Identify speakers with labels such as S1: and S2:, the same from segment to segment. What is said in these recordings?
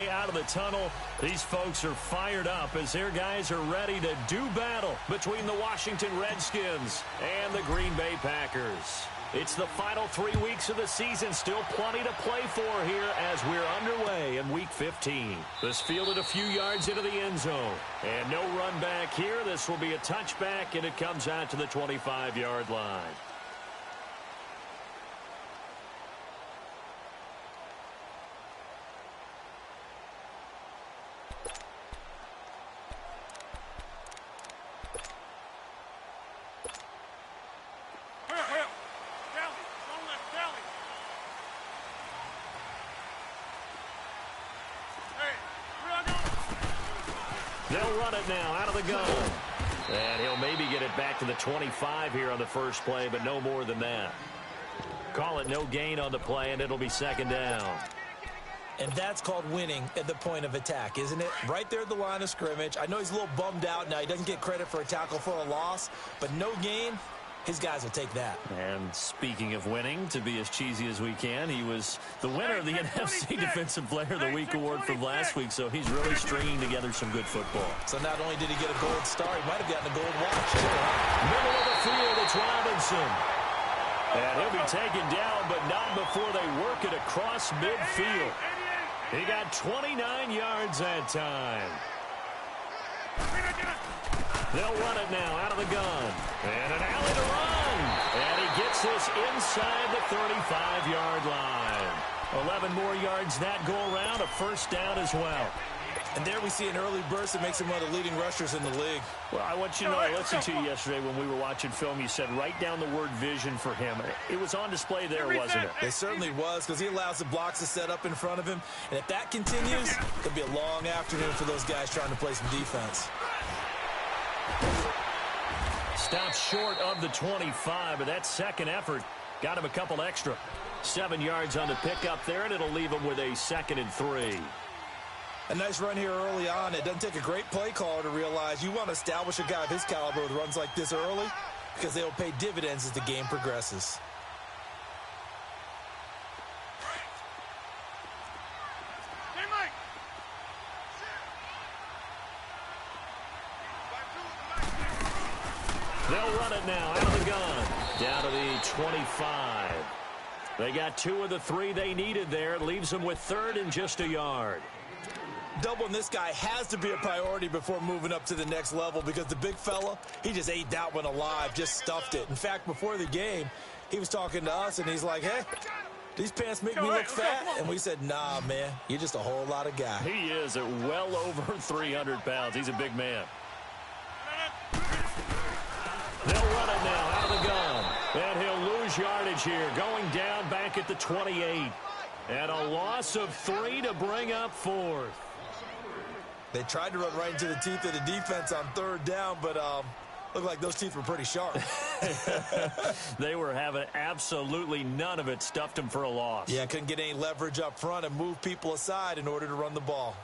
S1: way out of the tunnel. These folks are fired up as their guys are ready to do battle between the Washington Redskins and the Green Bay Packers. It's the final 3 weeks of the season. Still plenty to play for here as we're underway in Week 15. This fielded a few yards into the end zone. And no run back here. This will be a touchback, and it comes out to the 25-yard line. They'll run it now out of the gun. And he'll maybe get it back to the 25 here on the first play, but no more than that. Call it no gain on the play, and it'll be second down.
S2: And that's called winning at the point of attack, isn't it? Right there at the line of scrimmage. I know he's a little bummed out now. He doesn't get credit for a tackle for a loss, but no gain. His guys will take that.
S1: And speaking of winning, to be as cheesy as we can, he was the winner of the NFC Defensive Player of the Week award from last week, so he's really stringing together some good football.
S2: So not only did he get a gold star, he might have gotten a gold watch, too.
S1: Middle of the field, it's Robinson. And he'll be taken down, but not before they work it across midfield. He got 29 yards that time. They'll run it now out of the gun. And an alley to run. And he gets this inside the 35-yard line. 11 more yards that go around, a first down as well.
S2: And there we see an early burst that makes him one of the leading rushers in the league.
S1: Well, I want you to know, I listened to you yesterday when we were watching film. You said write down the word vision for him. It was on display there, wasn't it?
S2: It certainly was, because he allows the blocks to set up in front of him. And if that continues, it'll be a long afternoon for those guys trying to play some defense.
S1: Stops short of the 25, but that second effort got him a couple extra. 7 yards on the pickup there, and it'll leave him with a 2nd and 3.
S2: A nice run here early on. It doesn't take a great play caller to realize you want to establish a guy of his caliber with runs like this early, because they will pay dividends as the game progresses. They'll run it now out of the gun. Down to the 25.
S1: They got 2 of the 3 they needed there. It leaves them with 3rd and just a yard.
S2: Doubling this guy has to be a priority before moving up to the next level, because the big fella, he just ate that one alive, just stuffed it. In fact, before the game, he was talking to us, and he's like, hey, these pants make me look fat? And we said, nah, man, you're just a whole lot of guy.
S1: He is at well over 300 pounds. He's a big man. They'll run it now out of the gun. And he'll lose yardage here, going down back at the 28. And a loss of 3 to bring up 4th.
S2: They tried to run right into the teeth of the defense on 3rd down, but looked like those teeth were pretty sharp.
S1: They were having absolutely none of it. Stuffed them for a loss.
S2: Yeah, couldn't get any leverage up front and move people aside in order to run the ball.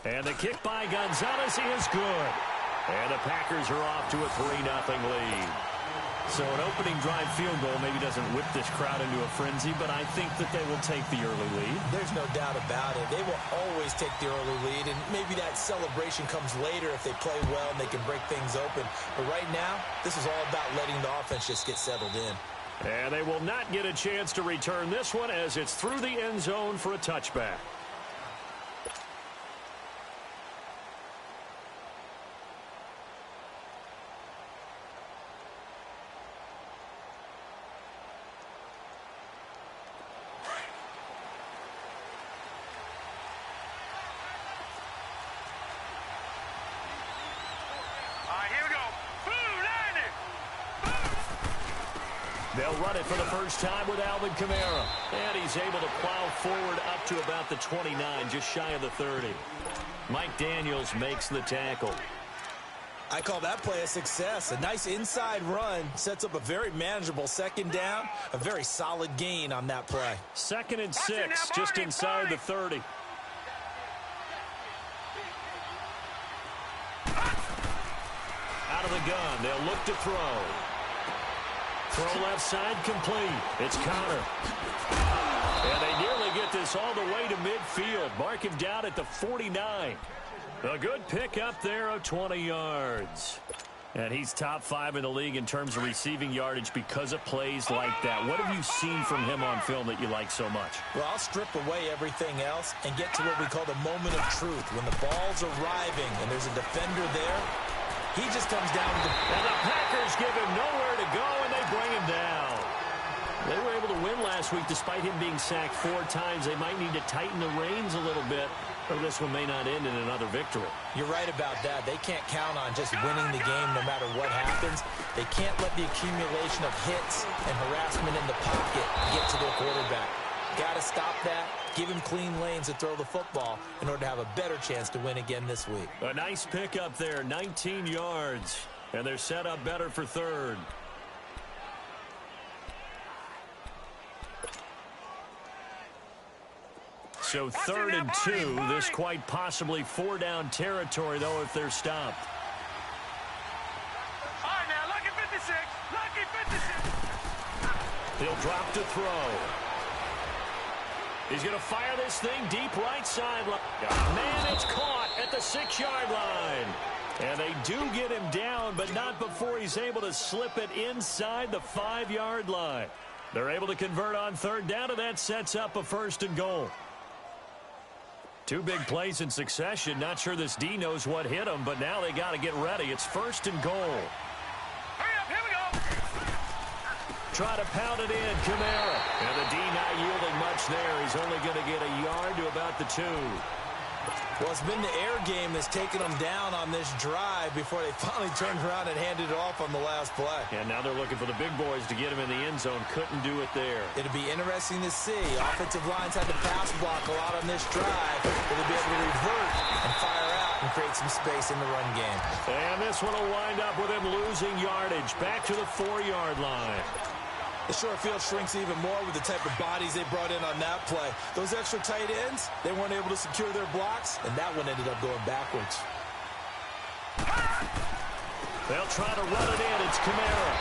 S1: And the kick by Gonzalez is good. And the Packers are off to a 3-0 lead. So an opening drive field goal maybe doesn't whip this crowd into a frenzy, but I think that they will take the early lead.
S2: There's no doubt about it. They will always take the early lead, and maybe that celebration comes later if they play well and they can break things open. But right now, this is all about letting the offense just get settled in.
S1: And they will not get a chance to return this one as it's through the end zone for a touchback. They'll run it for the first time with Alvin Kamara. And he's able to plow forward up to about the 29, just shy of the 30. Mike Daniels makes the tackle.
S2: I call that play a success. A nice inside run sets up a very manageable 2nd down. A very solid gain on that play.
S1: 2nd and 6, just inside the 30. Out of the gun, they'll look to throw. Throw left side complete. It's Connor. And they nearly get this this all the way to midfield. Mark him down at the 49. A good pickup there of 20 yards. And he's top 5 in the league in terms of receiving yardage because of plays like that. What have you seen from him on film that you like so much?
S2: Well, I'll strip away everything else and get to what we call the moment of truth. When the ball's arriving and there's a defender there, he just comes down to
S1: and the Packers give him nowhere to go, and they bring him down. They were able to win last week despite him being sacked 4 times. They might need to tighten the reins a little bit, or this one may not end in another victory.
S2: You're right about that. They can't count on just winning the game no matter what happens. They can't let the accumulation of hits and harassment in the pocket get to their quarterback. Got to stop that. Give him clean lanes to throw the football in order to have a better chance to win again this week.
S1: A nice pickup there, 19 yards. And they're set up better for third. So 3rd and 2. This quite possibly 4-down territory, though, if they're stopped.
S3: All right, now, lucky 56. Lucky 56.
S1: He'll drop to throw. He's going to fire this thing deep right sideline. Man, it's caught at the 6-yard line. And they do get him down, but not before he's able to slip it inside the 5-yard line. They're able to convert on 3rd down, and that sets up a 1st and goal. 2 big plays in succession. Not sure this D knows what hit him, but now they got to get ready. It's 1st and goal.
S3: Hurry up, here we go.
S1: Try to pound it in, Kamara. And the D not yielding much there. He's only going to get a yard to about the 2.
S2: Well, it's been the air game that's taken them down on this drive before they finally turned around and handed it off on the last play.
S1: And now they're looking for the big boys to get him in the end zone. Couldn't do it there.
S2: It'll be interesting to see. Offensive lines had to pass block a lot on this drive. Will they be able to revert and fire out and create some space in the run game?
S1: And this one will wind up with him losing yardage. Back to the 4-yard line.
S2: The short field shrinks even more with the type of bodies they brought in on that play. Those extra tight ends, they weren't able to secure their blocks, and that one ended up going backwards.
S1: They'll try to run it in. It's Kamara.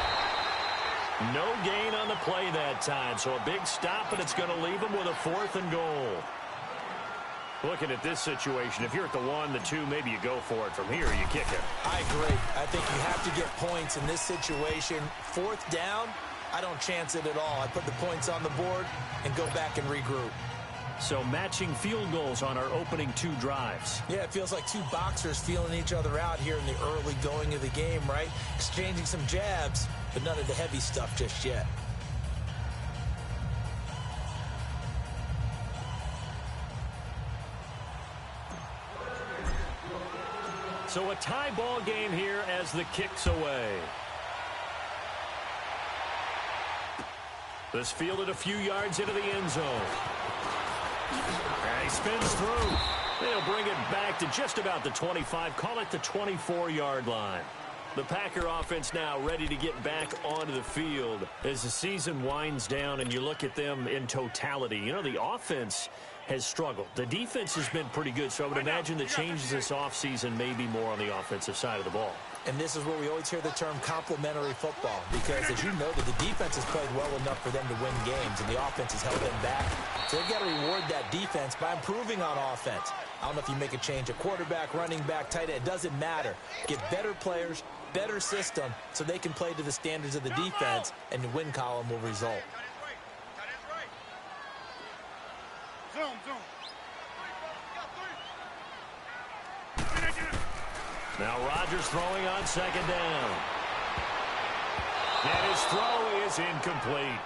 S1: No gain on the play that time, so a big stop, and it's going to leave them with a 4th and goal. Looking at this situation, if you're at the 1, the 2, maybe you go for it. From here, you kick it.
S2: I agree. I think you have to get points in this situation. 4th down, I don't chance it at all. I put the points on the board and go back and regroup.
S1: So matching field goals on our opening 2 drives.
S2: Yeah, it feels like 2 boxers feeling each other out here in the early going of the game, right? Exchanging some jabs, but none of the heavy stuff just yet.
S1: So a tie ball game here as the kick's away. This fielded a few yards into the end zone. And he spins through. They'll bring it back to just about the 25. Call it the 24-yard line. The Packer offense now ready to get back onto the field as the season winds down and you look at them in totality. You know, the offense has struggled. The defense has been pretty good, so I would imagine the changes this offseason may be more on the offensive side of the ball.
S2: And this is where we always hear the term complementary football, because as you know, that the defense has played well enough for them to win games, and the offense has held them back. So they've got to reward that defense by improving on offense. I don't know if you make a change, a quarterback, running back, tight end, it doesn't matter. Get better players, better system, so they can play to the standards of the defense, and the win column will result.
S3: Zoom, zoom.
S1: Now Rodgers throwing on 2nd down. And his throw is incomplete.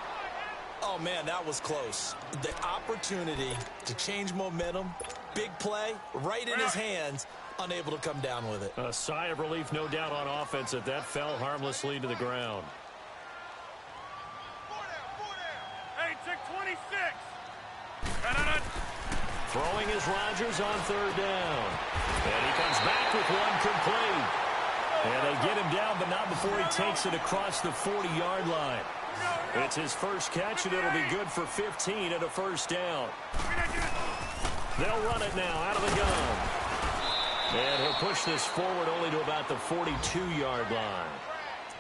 S2: Oh, man, that was close. The opportunity to change momentum, big play, right in his hands, unable to come down with it.
S1: A sigh of relief, no doubt, on offense that fell harmlessly to the ground.
S3: Hey, check 26.
S1: Throwing is Rodgers on 3rd down. And he comes back with one complete. And they get him down, but not before he takes it across the 40-yard line. It's his first catch, and it'll be good for 15 and a 1st down. They'll run it now out of the gun. And he'll push this forward only to about the 42-yard line.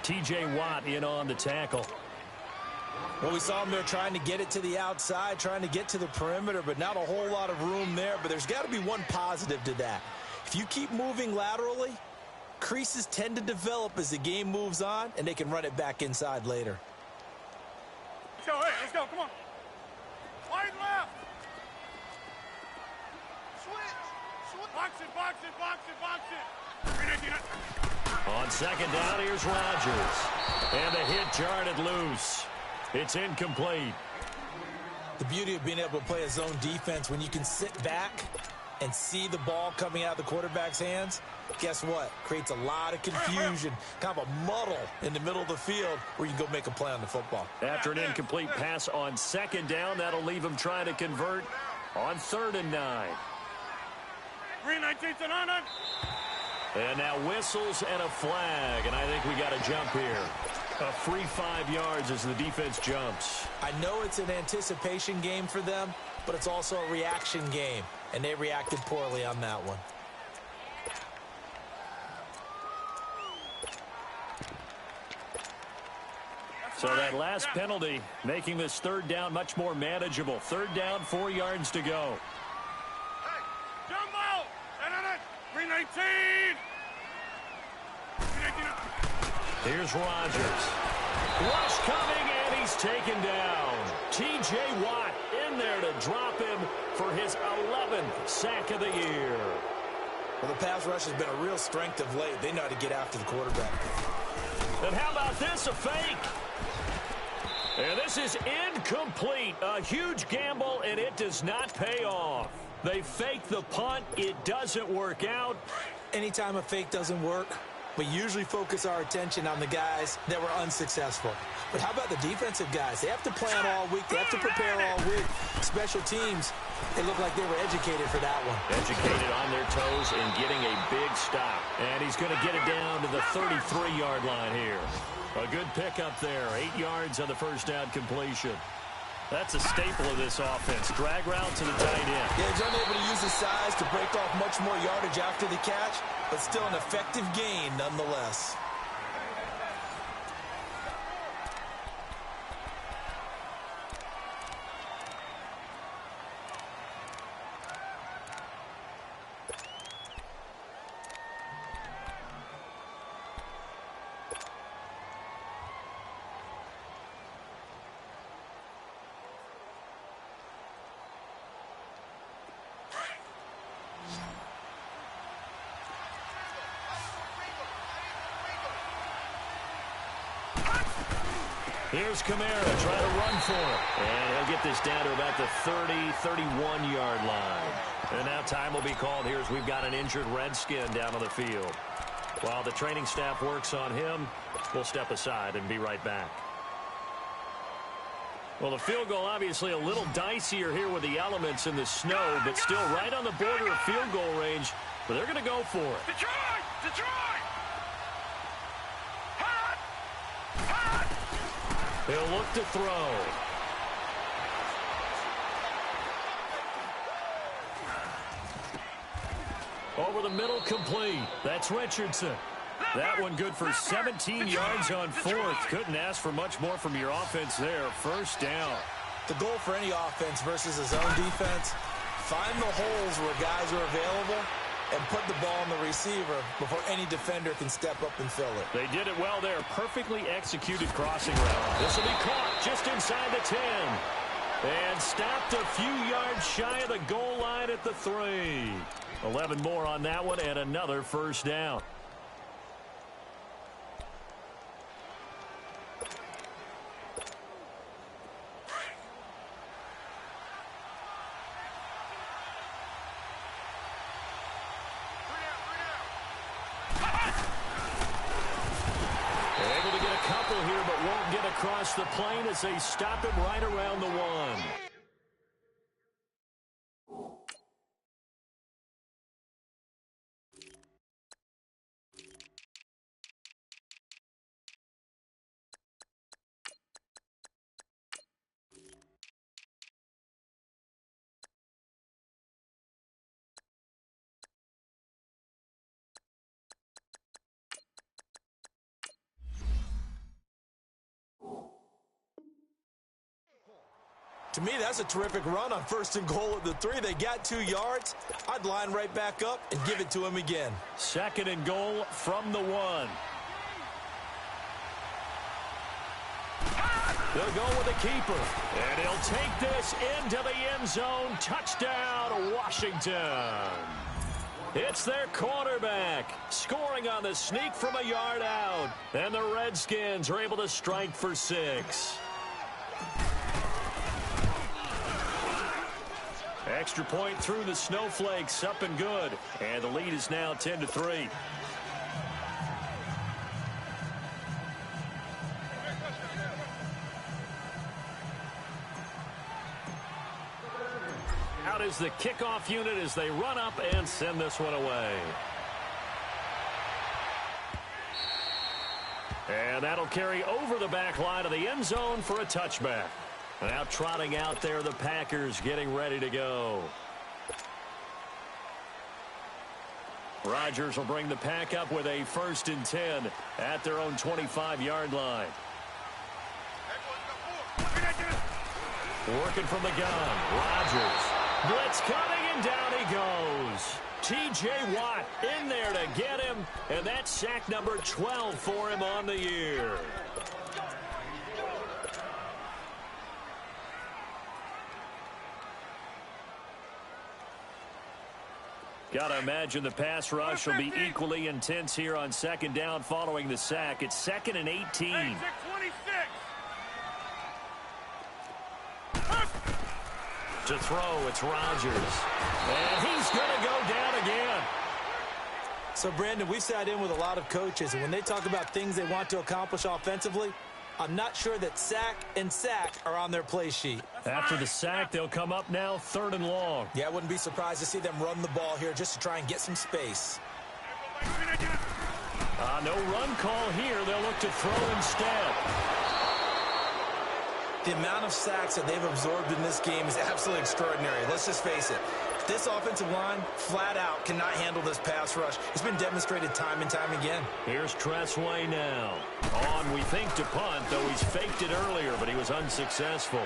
S1: T.J. Watt in on the tackle.
S2: Well, we saw him there trying to get it to the outside, trying to get to the perimeter, but not a whole lot of room there. But there's got to be one positive to that. If you keep moving laterally, creases tend to develop as the game moves on, and they can run it back inside later.
S3: Let's go, hey, let's go, come on. Wide left. Switch. Box it.
S1: On second down, here's Rodgers. And the hit jarred it loose. It's incomplete.
S2: The beauty of being able to play a zone defense when you can sit back and see the ball coming out of the quarterback's hands, guess what? Creates a lot of confusion, kind of a muddle in the middle of the field where you can go make a play on the football.
S1: After an incomplete pass on second down, that'll leave him trying to convert on 3rd and 9.
S3: Green 19th and on.
S1: And now whistles and a flag, and I think we got a jump here. A free 5 yards as the defense jumps.
S2: I know it's an anticipation game for them, but it's also a reaction game, and they reacted poorly on that one.
S1: So that last penalty making this 3rd down much more manageable. 3rd down, 4 yards to go.
S3: Hey, jumbo! Green 19!
S1: Here's Rodgers. Rush coming, and he's taken down. T.J. Watt in there to drop him for his 11th sack of the year.
S2: Well, the pass rush has been a real strength of late. They know how to get after the quarterback.
S1: And how about this, a fake? And this is incomplete. A huge gamble, and it does not pay off. They fake the punt. It doesn't work out.
S2: Anytime a fake doesn't work, we usually focus our attention on the guys that were unsuccessful. But how about the defensive guys? They have to plan all week. They have to prepare all week. Special teams, they look like they were educated for that one.
S1: Educated on their toes and getting a big stop. And he's going to get it down to the 33-yard line here. A good pickup there. 8 yards on the first down completion. That's a staple of this offense. Drag route to the tight end.
S2: Yeah, he's unable to use his size to break off much more yardage after the catch, but still an effective gain nonetheless.
S1: Here's Kamara trying to run for it. And he'll get this down to about the 30, 31-yard line. And now time will be called here as we've got an injured Redskin down on the field. While the training staff works on him, we'll step aside and be right back. Well, the field goal obviously a little dicier here with the elements in the snow, but still right on the border of field goal range. But they're going to go for it.
S3: Detroit!
S1: He'll look to throw. Over the middle, complete. That's Richardson. That one good for 17 yards on 4th. Couldn't ask for much more from your offense there. First down.
S2: The goal for any offense versus a zone defense, find the holes where guys are available and put the ball on the receiver before any defender can step up and fill it.
S1: They did it well there. Perfectly executed crossing route. This will be caught just inside the 10. And stopped a few yards shy of the goal line at the 3. 11 more on that one and another first down. Across the plane as they stop him right around the 1.
S2: To me, that's a terrific run on 1st and goal at the 3. They got 2 yards. I'd line right back up and give it to him again.
S1: 2nd and goal from the 1. They'll go with the keeper. And he'll take this into the end zone. Touchdown, Washington. It's their quarterback scoring on the sneak from a yard out. And the Redskins are able to strike for 6. Extra point through the snowflakes, up and good. And the lead is now 10-3. Out is the kickoff unit as they run up and send this one away. And that'll carry over the back line of the end zone for a touchback. Now trotting out there, the Packers getting ready to go. Rodgers will bring the pack up with a 1st and 10 at their own 25-yard line. Working from the gun, Rodgers. Blitz coming, and down he goes. T.J. Watt in there to get him, and that's sack number 12 for him on the year. Got to imagine the pass rush will be equally intense here on 2nd down following the sack. It's 2nd and 18. To throw, it's Rodgers. And he's going to go down again.
S2: So, Brandon, we've sat in with a lot of coaches, and when they talk about things they want to accomplish offensively, I'm not sure that sack and sack are on their play sheet.
S1: After the sack, they'll come up now 3rd and long.
S2: Yeah, I wouldn't be surprised to see them run the ball here just to try and get some space.
S1: No run call here. They'll look to throw instead.
S2: The amount of sacks that they've absorbed in this game is absolutely extraordinary. Let's just face it. This offensive line, flat out, cannot handle this pass rush. It's been demonstrated time and time again.
S1: Here's Tressway now. On, we think, to punt, though he's faked it earlier, but he was unsuccessful.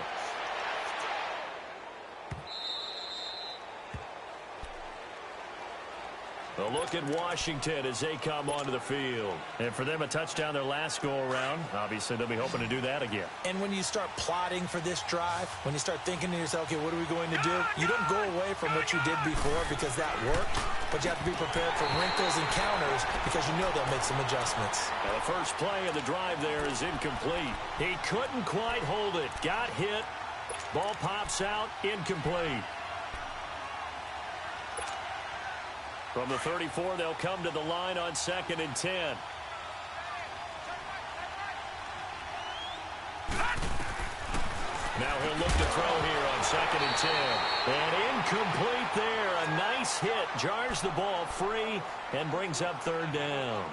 S1: A look at Washington as they come onto the field. And for them, a touchdown their last go-around. Obviously, they'll be hoping to do that again.
S2: And when you start plotting for this drive, when you start thinking to yourself, okay, what are we going to do? You don't go away from what you did before because that worked, but you have to be prepared for wrinkles and counters because you know they'll make some adjustments.
S1: Now, the first play of the drive there is incomplete. He couldn't quite hold it. Got hit. Ball pops out, incomplete. From the 34, they'll come to the line on 2nd and 10. Now he'll look to throw here on 2nd and 10. And incomplete there. A nice hit. Jars the ball free and brings up 3rd down.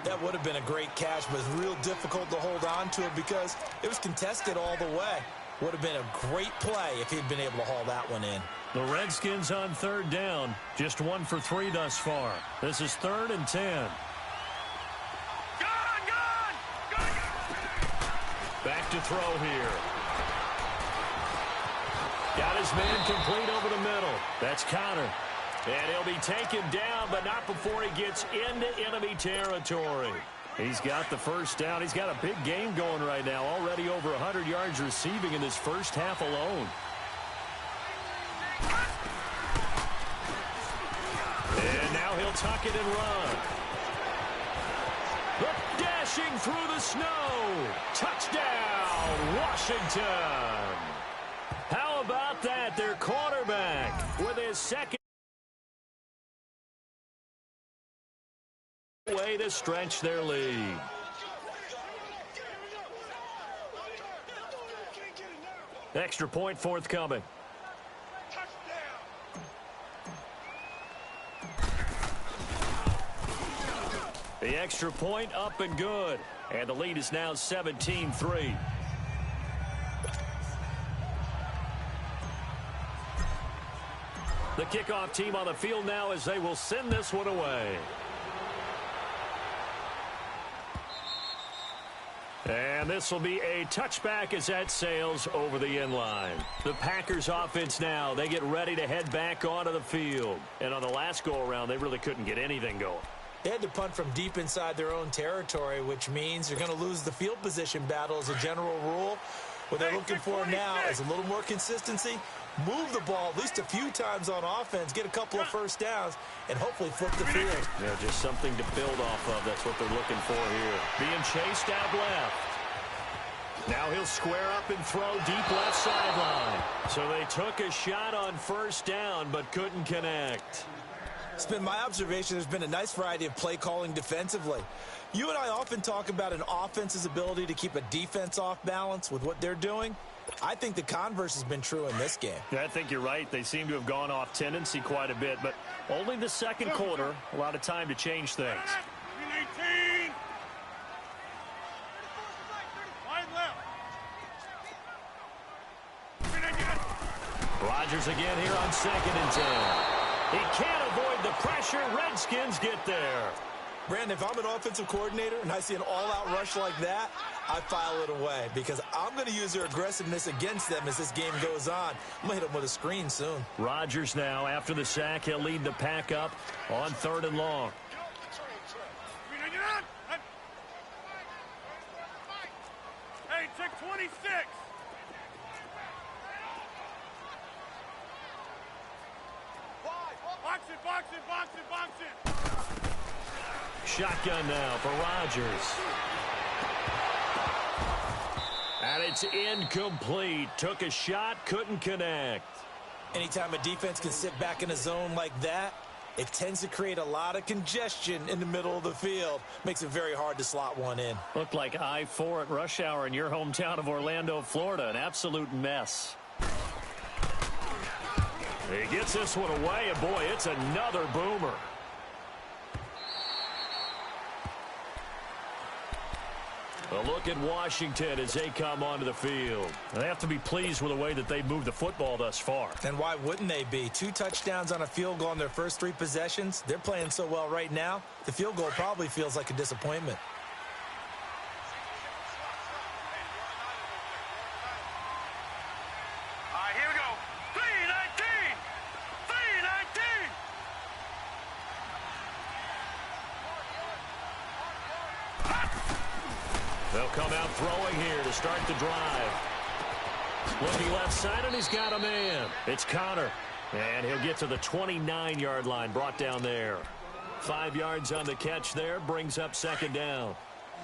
S2: That would have been a great catch, but it's real difficult to hold on to it because it was contested all the way. Would have been a great play if he'd been able to haul that one in.
S1: The Redskins on 3rd down. Just 1 for 3 thus far. This is 3rd and 10. Back to throw here. Got his man complete over the middle. That's Connor. And he'll be taken down, but not before he gets into enemy territory. He's got the first down. He's got a big game going right now. Already over 100 yards receiving in this first half alone. And now he'll tuck it and run. Dashing through the snow. Touchdown, Washington. How about that? Their quarterback with his second way to stretch their lead. Extra point forthcoming. The extra point up and good. And the lead is now 17-3. The kickoff team on the field now as they will send this one away. And And this will be a touchback as that sails over the end line. The Packers offense now, they get ready to head back onto the field. And on the last go-around, they really couldn't get anything going.
S2: They had to punt from deep inside their own territory, which means you're going to lose the field position battle as a general rule. What they're looking for now is a little more consistency, move the ball at least a few times on offense, get a couple of first downs, and hopefully flip the field.
S1: Yeah, just something to build off of. That's what they're looking for here. Being chased out left. Now he'll square up and throw deep left sideline. So they took a shot on first down but couldn't connect.
S2: It's been my observation there's been a nice variety of play calling defensively. You and I often talk about an offense's ability to keep a defense off balance with what they're doing. I think the converse has been true in this game.
S1: Yeah, I think you're right. They seem to have gone off tendency quite a bit, but only the second quarter, a lot of time to change things.
S3: 18. Wide left.
S1: Rodgers again here on 2nd and 10. He can't avoid the pressure. Redskins get there.
S2: Brandon, if I'm an offensive coordinator and I see an all-out rush like that, I file it away because I'm going to use their aggressiveness against them as this game goes on. I'm going to hit them with a screen soon.
S1: Rodgers now, after the sack, he'll lead the pack up on 3rd and long.
S3: Hey, check 26. Box it.
S1: Shotgun now for Rodgers. And it's incomplete. Took a shot, couldn't connect.
S2: Anytime a defense can sit back in a zone like that, it tends to create a lot of congestion in the middle of the field. Makes it very hard to slot one in.
S1: Looked like I-4 at rush hour in your hometown of Orlando, Florida. An absolute mess. He gets this one away, and boy, it's another boomer. A look at Washington as they come onto the field. They have to be pleased with the way that they've moved the football thus far.
S2: And why wouldn't they be? 2 touchdowns on a field goal in their first 3 possessions. They're playing so well right now, the field goal probably feels like a disappointment.
S3: Here we go. 3-19.
S1: They'll come out throwing here to start the drive. Looking left side, and he's got a man. It's Connor. And he'll get to the 29-yard line, brought down there. 5 yards on the catch there, brings up 2nd down.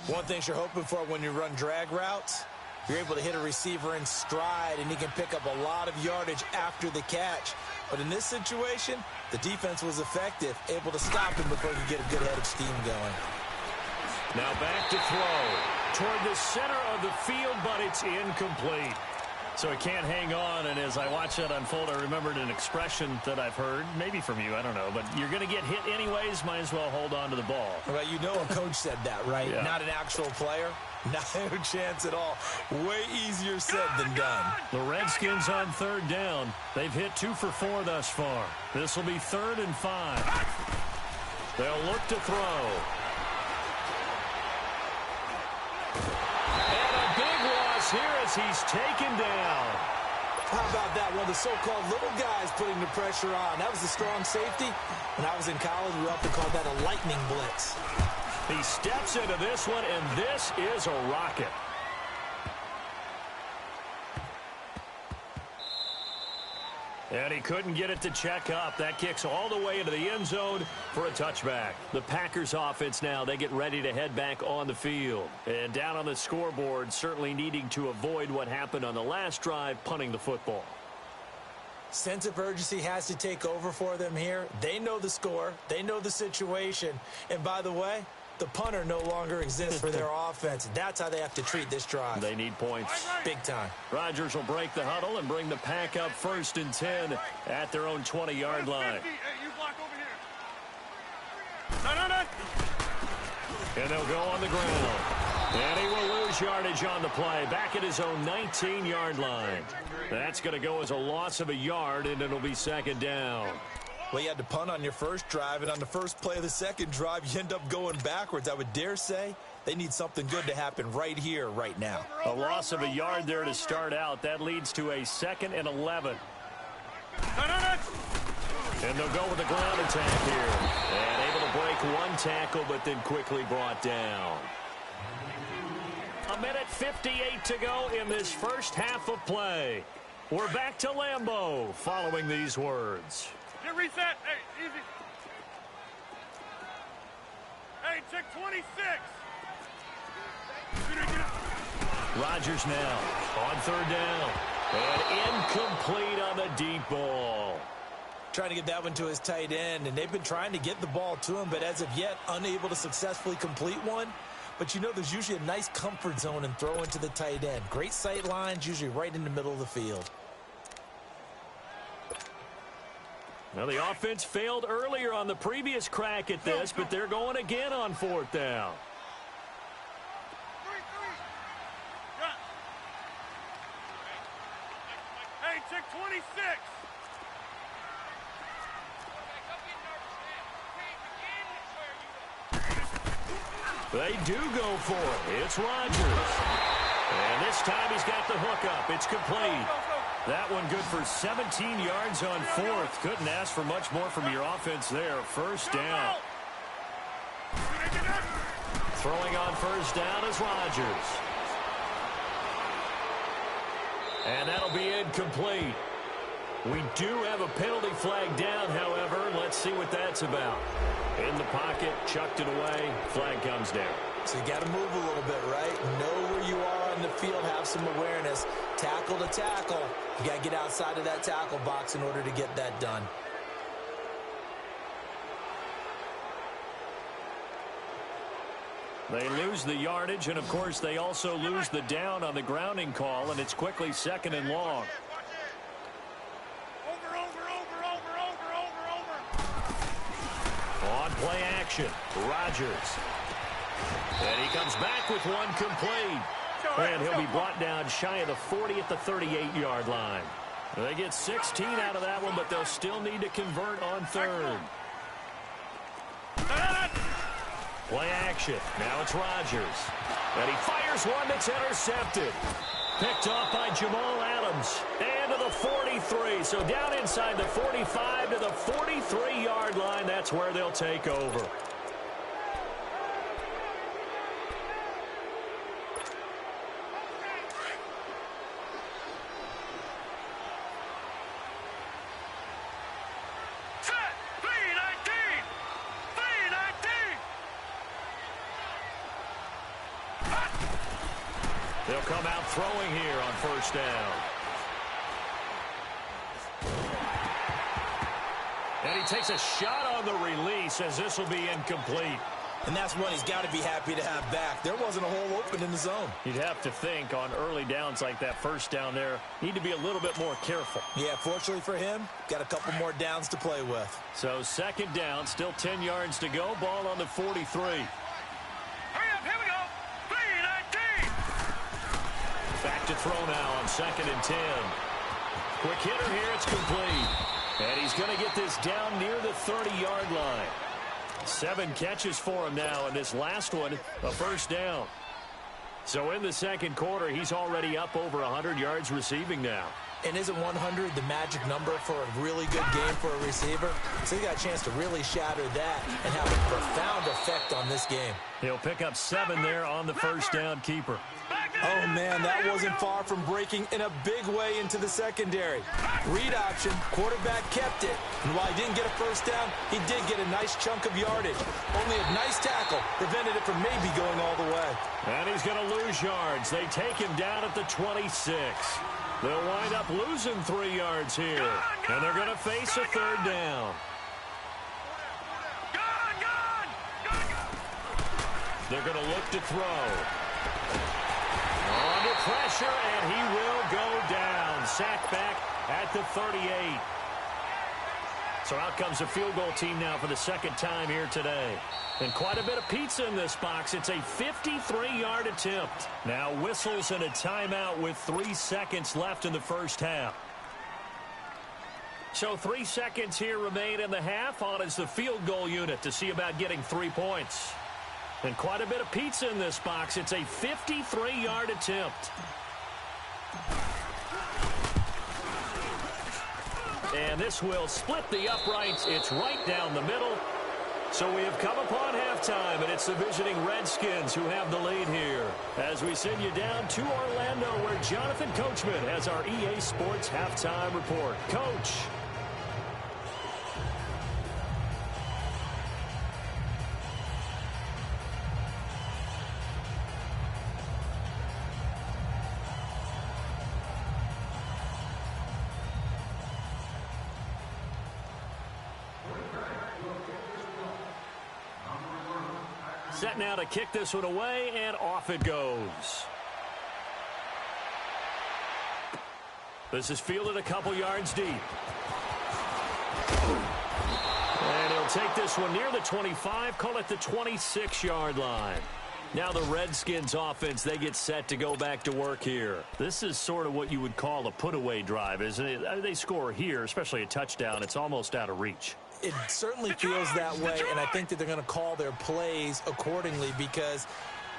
S2: One thing you're hoping for when you run drag routes, you're able to hit a receiver in stride, and he can pick up a lot of yardage after the catch. But in this situation, the defense was effective, able to stop him before he could get a good head of steam going.
S1: Now back to throw toward the center of the field, but it's incomplete. So he can't hang on, and as I watch that unfold, I remembered an expression that I've heard, maybe from you, I don't know, but you're going to get hit anyways, might as well hold on to the ball.
S2: Well, you know a coach said that, right?
S1: Yeah.
S2: Not an actual player. Not a chance at all. Way easier said than done.
S1: The Redskins on 3rd down. They've hit 2 for 4 thus far. This will be 3rd and 5. They'll look to throw. And a big loss here as he's taken down.
S2: How about that? One of the so-called little guys putting the pressure on. That was a strong safety. When I was in college, we often called that a lightning blitz.
S1: He steps into this one, and this is a rocket. And he couldn't get it to check up. That kicks all the way into the end zone for a touchback. The Packers offense now, they get ready to head back on the field. And down on the scoreboard, certainly needing to avoid what happened on the last drive, punting the football.
S2: Sense of urgency has to take over for them here. They know the score. They know the situation. And by the way, the punter no longer exists for their offense. That's how they have to treat this drive.
S1: They need points.
S2: Big time.
S1: Rodgers will break the huddle and bring the pack up 1st and 10 at their own 20-yard line.
S3: Hey, you block over here. No.
S1: And they'll go on the ground. And he will lose yardage on the play. Back at his own 19-yard line. That's going to go as a loss of a yard, and it'll be 2nd down.
S2: Well, you had to punt on your first drive, and on the first play of the second drive, you end up going backwards. I would dare say they need something good to happen right here, right now.
S1: A loss of a yard there to start out. That leads to a 2nd and 11. And they'll go with a ground attack here. And able to break one tackle, but then quickly brought down. 1:58 to go in this first half of play. We're back to Lambeau following these words.
S3: Get reset. Hey, easy. Hey, check 26.
S1: Rodgers now on 3rd down. And incomplete on the deep ball.
S2: Trying to get that one to his tight end, and they've been trying to get the ball to him, but as of yet, unable to successfully complete one. But you know there's usually a nice comfort zone and throw into the tight end. Great sight lines, usually right in the middle of the field.
S1: Now, the offense failed earlier on the previous crack at this, but they're going again on 4th down.
S3: Hey, check 26.
S1: They do go for it. It's Rodgers. And this time he's got the hook up. It's complete. That one good for 17 yards on 4th. Couldn't ask for much more from your offense there. 1st down. Throwing on 1st down is Rodgers. And that'll be incomplete. We do have a penalty flag down, however. Let's see what that's about. In the pocket, chucked it away. Flag comes down.
S2: So you got to move a little bit, right? Know where you are on the field, have some awareness. Tackle to tackle. You got to get outside of that tackle box in order to get that done.
S1: They lose the yardage, and, of course, they also lose the down on the grounding call, and it's quickly 2nd and long. On play action, Rodgers. And he comes back with one complete. And he'll be brought down shy of the 40 at the 38-yard line. They get 16 out of that one, but they'll still need to convert on 3rd. Play action. Now it's Rodgers. And he fires one that's intercepted. Picked off by Jamal Adams. And to the 43. So down inside the 45 to the 43-yard line. That's where they'll take over. They'll come out throwing here on 1st down. And he takes a shot on the release as this will be incomplete.
S2: And that's one he's got to be happy to have back. There wasn't a hole open in the zone.
S1: You'd have to think on early downs like that 1st down there, need to be a little bit more careful.
S2: Yeah, fortunately for him, got a couple more downs to play with.
S1: So 2nd down, still 10 yards to go. Ball on the 43. Back to throw now on 2nd and 10. Quick hitter here, it's complete. And he's going to get this down near the 30-yard line. 7 catches for him now, and this last one, a 1st down. So in the 2nd quarter, he's already up over 100 yards receiving now.
S2: And isn't 100 the magic number for a really good game for a receiver? So he got a chance to really shatter that and have a profound effect on this game.
S1: He'll pick up 7 there on the 1st down keeper.
S2: Oh, man, that wasn't far from breaking in a big way into the secondary. Read option, quarterback kept it. And while he didn't get a 1st down, he did get a nice chunk of yardage. Only a nice tackle prevented it from maybe going all the way.
S1: And he's going to lose yards. They take him down at the 26. They'll wind up losing 3 yards here. And they're going to face a 3rd down. They're going to look to throw. Under pressure, and he will go down. Sacked back at the 38. So out comes a field goal team now for the 2nd time here today. And quite a bit of pizza in this box. It's a 53-yard attempt. Now whistles and a timeout with 3 seconds left in the 1st half. So 3 seconds here remain in the half. On is the field goal unit to see about getting 3 points. And quite a bit of pizza in this box. It's a 53-yard attempt. And this will split the uprights. It's right down the middle. So we have come upon halftime, and it's the visiting Redskins who have the lead here. As we send you down to Orlando, where Jonathan Coachman has our EA Sports halftime report. Coach. Set now to kick this one away, and off it goes. This is fielded a couple yards deep. And he'll take this one near the 25, call it the 26-yard line. Now the Redskins offense, they get set to go back to work here. This is sort of what you would call a put-away drive, isn't it? They score here, especially a touchdown. It's almost out of reach.
S2: It certainly feels that way, and I think that they're going to call their plays accordingly, because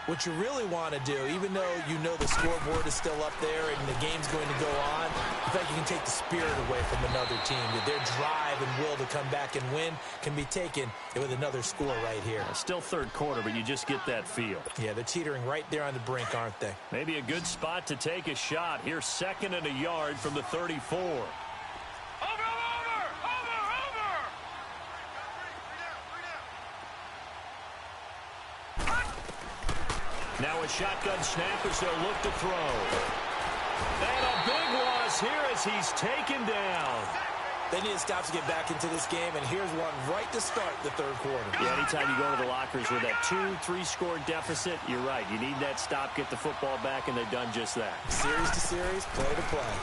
S2: what you really want to do, even though you know the scoreboard is still up there and the game's going to go on, in fact, you can take the spirit away from another team. Their drive and will to come back and win can be taken with another score right here.
S1: Still third quarter, but you just get that feel.
S2: Yeah, they're teetering right there on the brink, aren't they?
S1: Maybe a good spot to take a shot. Here's 2nd and a yard from the 34. Now a shotgun snap as they'll look to throw. And a big loss here as he's taken down.
S2: They need to stop to get back into this game, and here's one right to start the third quarter.
S1: Yeah, anytime you go to the lockers with that 2-3 score deficit, you're right. You need that stop, get the football back, and they've done just that.
S2: Series to series, play to play.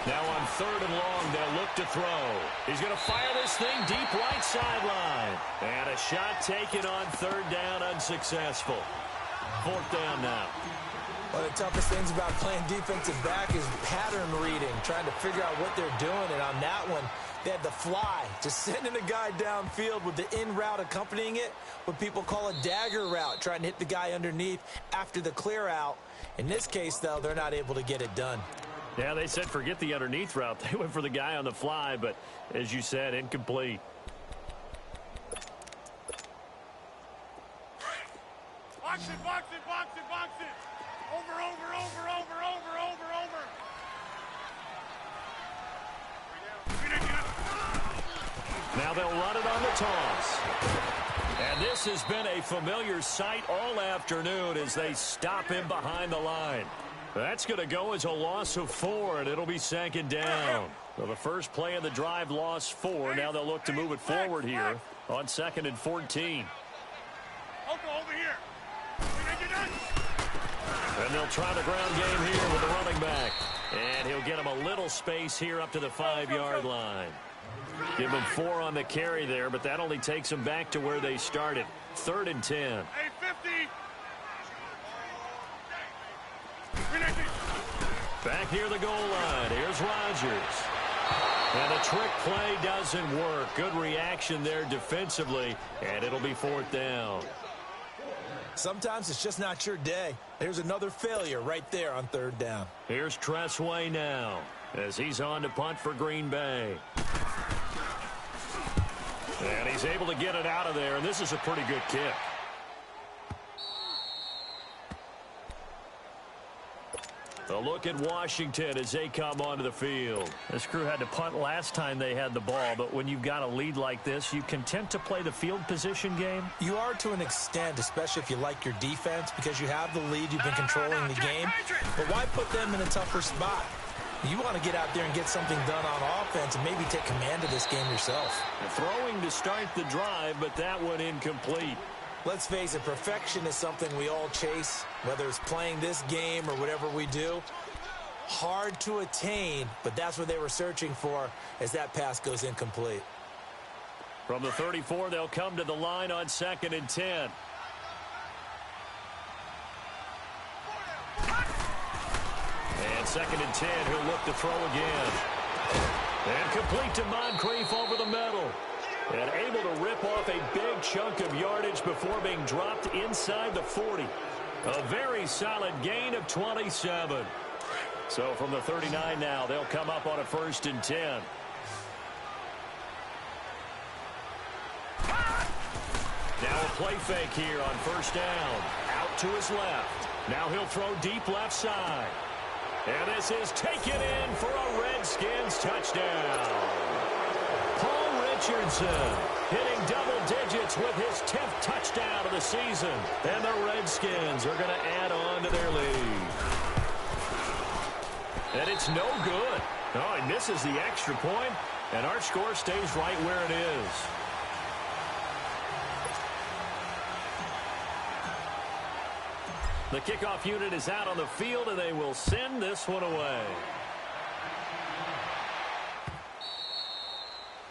S1: Now on 3rd and long, they'll look to throw. He's going to fire this thing deep right sideline. And a shot taken on 3rd down, unsuccessful. 4th down now.
S2: One of the toughest things about playing defensive back is pattern reading, trying to figure out what they're doing. And on that one, they had the fly, just sending a guy downfield with the in route accompanying it, what people call a dagger route, trying to hit the guy underneath after the clear out. In this case, though, they're not able to get it done.
S1: Yeah, they said forget the underneath route. They went for the guy on the fly, but as you said, incomplete.
S3: Box it, box it, box it, box it. Over, over, over, over, over, over, over.
S1: Now they'll run it on the toss. And this has been a familiar sight all afternoon as they stop him behind the line. That's going to go as a loss of 4, and it'll be 2nd down. So the first play of the drive lost 4. Now they'll look to move it forward here on 2nd and 14.
S3: Over here.
S1: And they'll try the ground game here with the running back. And he'll get him a little space here up to the 5-yard line. Give him 4 on the carry there, but that only takes them back to where they started. 3rd and 10.
S3: Hey, 50.
S1: Back near the goal line. Here's Rodgers. And a trick play doesn't work. Good reaction there defensively, and it'll be 4th down.
S2: Sometimes it's just not your day. There's another failure right there on 3rd down.
S1: Here's Tressway now as he's on to punt for Green Bay. And he's able to get it out of there, and this is a pretty good kick. A look at Washington as they come onto the field. This crew had to punt last time they had the ball, but when you've got a lead like this, you content to play the field position game?
S2: You are to an extent, especially if you like your defense, because you have the lead, you've been controlling the game. But why put them in a tougher spot? You want to get out there and get something done on offense and maybe take command of this game yourself.
S1: Throwing to start the drive, but that one incomplete.
S2: Let's face it, perfection is something we all chase, whether it's playing this game or whatever we do. Hard to attain, but that's what they were searching for as that pass goes incomplete.
S1: From the 34, they'll come to the line on 2nd and 10. And 2nd and 10, he'll look to throw again. And complete to Moncrief over the middle. And able to rip off a big chunk of yardage before being dropped inside the 40. A very solid gain of 27. So from the 39 now, they'll come up on a 1st and 10. Now a play fake here on 1st down. Out to his left. Now he'll throw deep left side. And this is taken in for a Redskins touchdown. Paul Richardson hitting double digits with his 10th touchdown of the season. And the Redskins are going to add on to their lead. And it's no good. Oh, he misses the extra point, and our score stays right where it is. The kickoff unit is out on the field, and they will send this one away.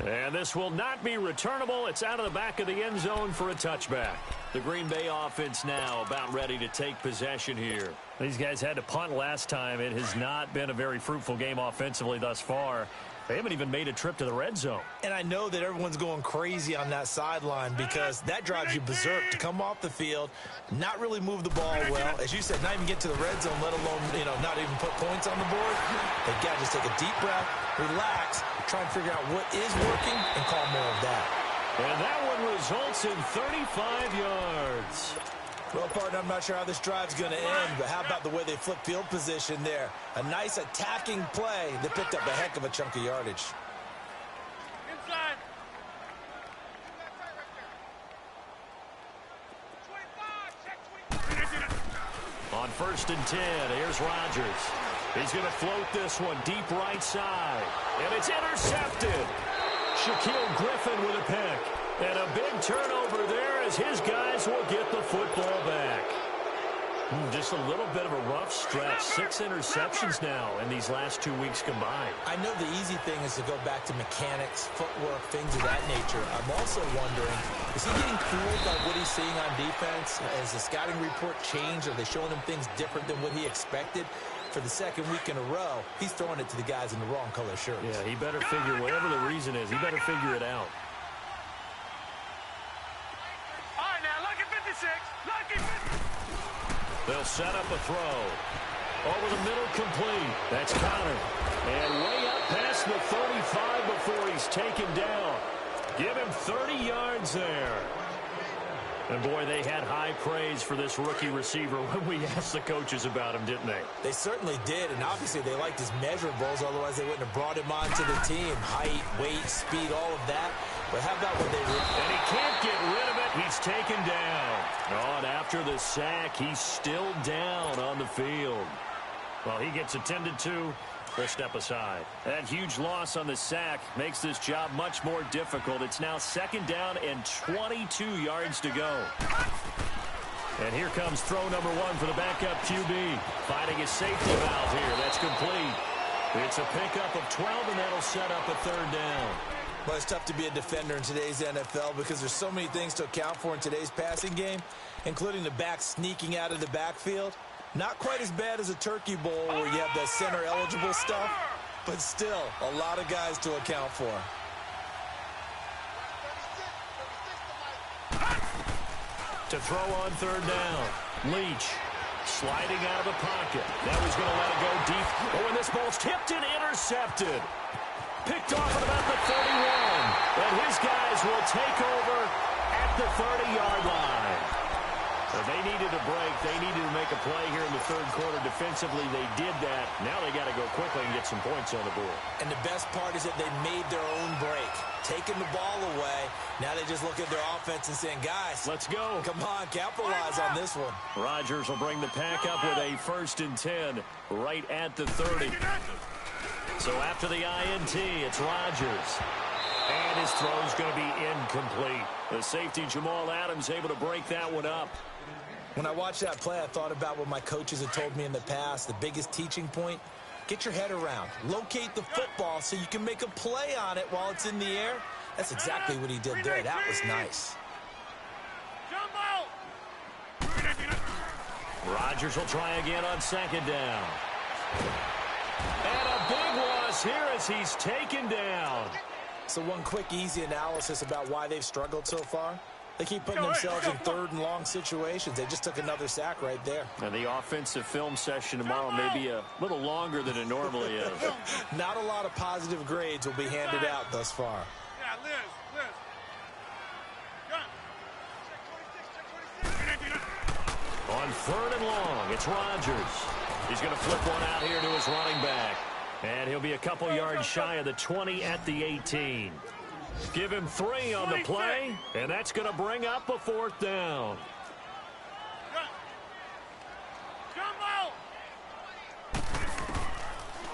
S1: And this will not be returnable. It's out of the back of the end zone for a touchback. The Green Bay offense now about ready to take possession here. These guys had to punt last time. It has not been a very fruitful game offensively thus far. They haven't even made a trip to the red zone.
S2: And I know that everyone's going crazy on that sideline because that drives you berserk to come off the field, not really move the ball well. As you said, not even get to the red zone, let alone, not even put points on the board. They got to just take a deep breath, relax, try and figure out what is working and call more of that.
S1: And that one results in 35 yards.
S2: Well, partner, I'm not sure how this drive's going to end, but how about the way they flip field position there? A nice attacking play that picked up a heck of a chunk of yardage.
S3: Inside.
S1: On 1st and 10, here's Rodgers. He's going to float this one deep right side. And it's intercepted. Shaquille Griffin with a pick. And a big turnover there as his guys will get the football back. Just a little bit of a rough stretch. 6 interceptions now in these last 2 weeks combined.
S2: I know the easy thing is to go back to mechanics, footwork, things of that nature. I'm also wondering, is he getting fooled by what he's seeing on defense? Has the scouting report changed? Are they showing him things different than what he expected? For the 2nd week in a row, he's throwing it to the guys in the wrong color shirts.
S1: Yeah, he better figure, whatever the reason is, he better figure it out.
S3: All right, now, lucky 56. Lucky 56.
S1: They'll set up a throw. Over the middle, complete. That's Connor. And way up past the 35 before he's taken down. Give him 30 yards there. And, boy, they had high praise for this rookie receiver when we asked the coaches about him, didn't they?
S2: They certainly did, and obviously they liked his measurables, otherwise they wouldn't have brought him onto the team. Height, weight, speed, all of that. But how about when they...
S1: And he can't get rid of it. He's taken down. Oh, and after the sack, he's still down on the field. Well, he gets attended to. We'll step aside. That huge loss on the sack makes this job much more difficult. It's now 2nd down and 22 yards to go. And here comes throw number 1 for the backup QB. Finding his safety valve here. That's complete. It's a pickup of 12, and that'll set up a 3rd down.
S2: Well, it's tough to be a defender in today's NFL because there's so many things to account for in today's passing game, including the back sneaking out of the backfield. Not quite as bad as a turkey bowl where you have that center-eligible stuff, but still a lot of guys to account for.
S1: To throw on 3rd down. Leach sliding out of the pocket. Now he's going to let it go deep. Oh, and this ball's tipped and intercepted. Picked off at about the 31. And his guys will take over at the 30-yard line. So they needed a break. They needed to make a play here in the 3rd quarter. Defensively, they did that. Now they got to go quickly and get some points on the board.
S2: And the best part is that they made their own break. Taking the ball away. Now they just look at their offense and saying, guys,
S1: let's go.
S2: Come on, capitalize on this one.
S1: Rodgers will bring the pack up with a 1st and 10 right at the 30. So after the INT, it's Rodgers. And his throw's going to be incomplete. The safety, Jamal Adams, able to break that one up.
S2: When I watched that play, I thought about what my coaches had told me in the past. The biggest teaching point, get your head around. Locate the football so you can make a play on it while it's in the air. That's exactly what he did there. That was nice. Jumbo!
S1: Rodgers will try again on 2nd down. And a big loss loss here as he's taken down.
S2: So one quick, easy analysis about why they've struggled so far. They keep putting themselves in third and long situations. They just took another sack right there.
S1: And the offensive film session tomorrow may be a little longer than it normally is.
S2: Not a lot of positive grades will be handed out thus far.
S3: Yeah, Liz.
S1: On third and long, it's Rodgers. He's going to flip one out here to his running back. And he'll be a couple yards shy of the 20 at the 18. Give him 3 on the play, and that's going to bring up a 4th down.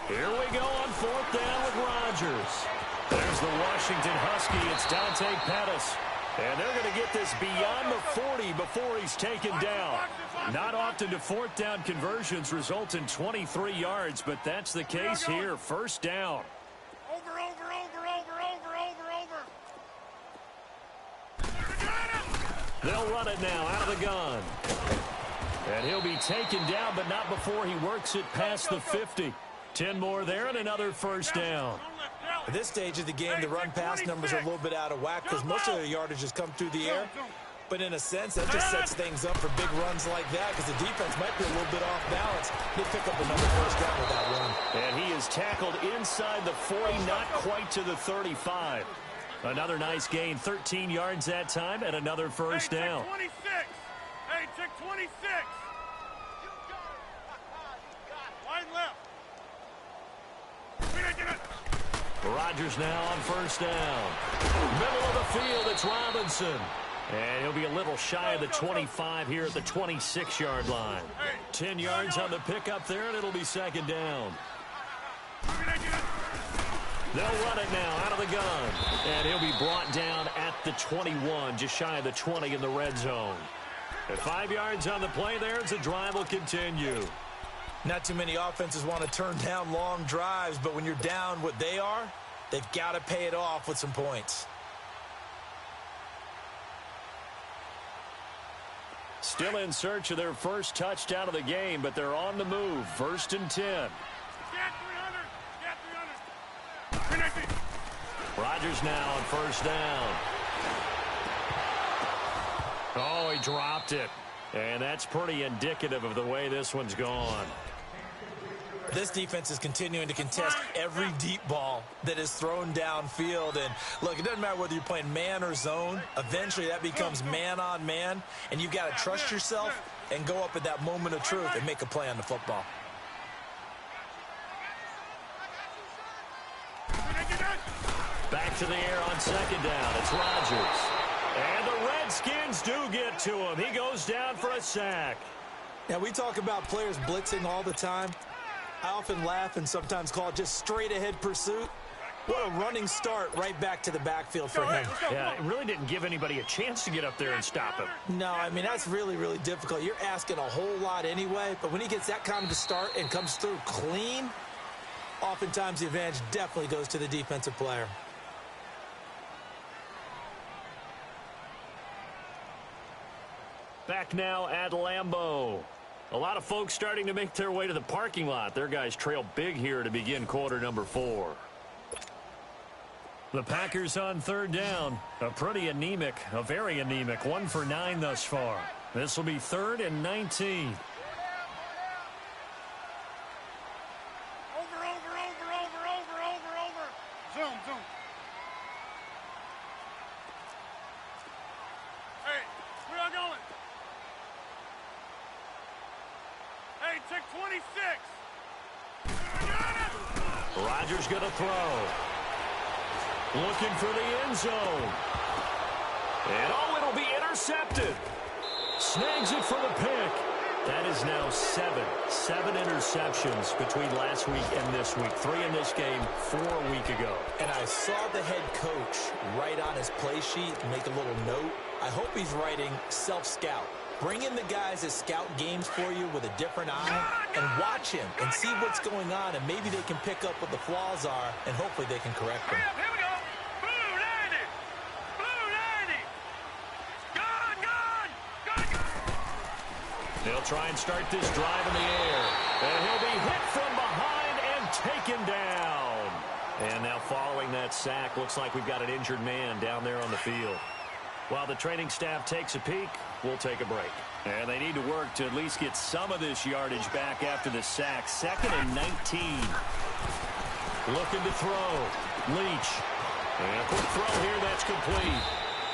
S1: Here we go on 4th down with Rodgers. There's the Washington Husky. It's Dante Pettis. And they're going to get this beyond the 40 before he's taken down. Not often do 4th down conversions result in 23 yards, but that's the case here. 1st down.
S3: Over.
S1: They'll run it now out of the gun. And he'll be taken down, but not before he works it past the 50. 10 more there and another 1st down.
S2: At this stage of the game, the run-pass numbers are a little bit out of whack because most of their yardage has come through the air. But in a sense, that just sets things up for big runs like that because the defense might be a little bit off balance. They pick up another 1st down with that run.
S1: And he is tackled inside the 40, not quite to the 35. Another nice gain, 13 yards that time, and another 1st down.
S3: 26. Hey, check 26. Wide left.
S1: Rodgers now on 1st down. Middle of the field, it's Robinson. And he'll be a little shy of the 25 here at the 26-yard line. 10 yards on the pickup there, and it'll be 2nd down. They'll run it now out of the gun. And he'll be brought down at the 21, just shy of the 20 in the red zone. At 5 yards on the play there as the drive will continue.
S2: Not too many offenses want to turn down long drives, but when you're down what they are, they've got to pay it off with some points.
S1: Still in search of their first touchdown of the game, but they're on the move. 1st and 10. Rodgers now on 1st down. Oh, he dropped it. And that's pretty indicative of the way this one's gone.
S2: This defense is continuing to contest every deep ball that is thrown downfield. And, look, it doesn't matter whether you're playing man or zone. Eventually, that becomes man-on-man, and you've got to trust yourself and go up at that moment of truth and make a play on the football.
S1: Back to the air on 2nd down. It's Rodgers. And the Redskins do get to him. He goes down for a sack.
S2: Now, we talk about players blitzing all the time. I often laugh and sometimes call it just straight-ahead pursuit. What a running start right back to the backfield for him.
S1: Yeah, it really didn't give anybody a chance to get up there and stop him.
S2: No, I mean, that's really, really difficult. You're asking a whole lot anyway, but when he gets that kind of a start and comes through clean, oftentimes the advantage definitely goes to the defensive player.
S1: Back now at Lambeau. A lot of folks starting to make their way to the parking lot. Their guys trail big here to begin quarter number 4. The Packers on 3rd down. A very anemic 1 for 9 thus far. This will be 3rd and 19.
S3: Over. Zoom. Hey, where y'all going? Hey, check 26.
S1: Rodgers going to throw. Looking for the end zone. And it'll be intercepted. Snags it for the pick. That is now 7 interceptions between last week and this week. 3 in this game, 4 a week ago.
S2: And I saw the head coach write on his play sheet, make a little note. I hope he's writing self-scout. Bring in the guys that scout games for you with a different eye and watch him and see what's going on, and maybe they can pick up what the flaws are, and hopefully they can correct them.
S3: Here we go. Blue 90. Gone.
S1: They'll try and start this drive in the air. And he'll be hit from behind and taken down. And now following that sack, looks like we've got an injured man down there on the field. While the training staff takes a peek, we'll take a break. And they need to work to at least get some of this yardage back after the sack. 2nd and 19. Looking to throw. Leach. And a quick throw here, that's complete.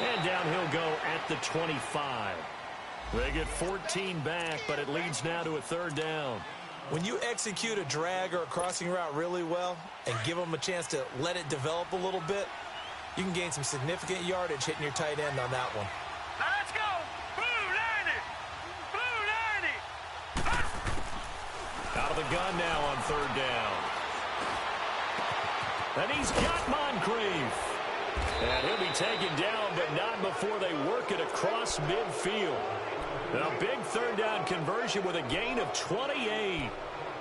S1: And down he'll go at the 25. They get 14 back, but it leads now to a 3rd down.
S2: When you execute a drag or a crossing route really well and give them a chance to let it develop a little bit, you can gain some significant yardage hitting your tight end on that one.
S3: Now let's go. Blue 90. Blue 90.
S1: Out of the gun now on 3rd down. And he's got Moncrief. And he'll be taken down, but not before they work it across midfield. A big 3rd down conversion with a gain of 28.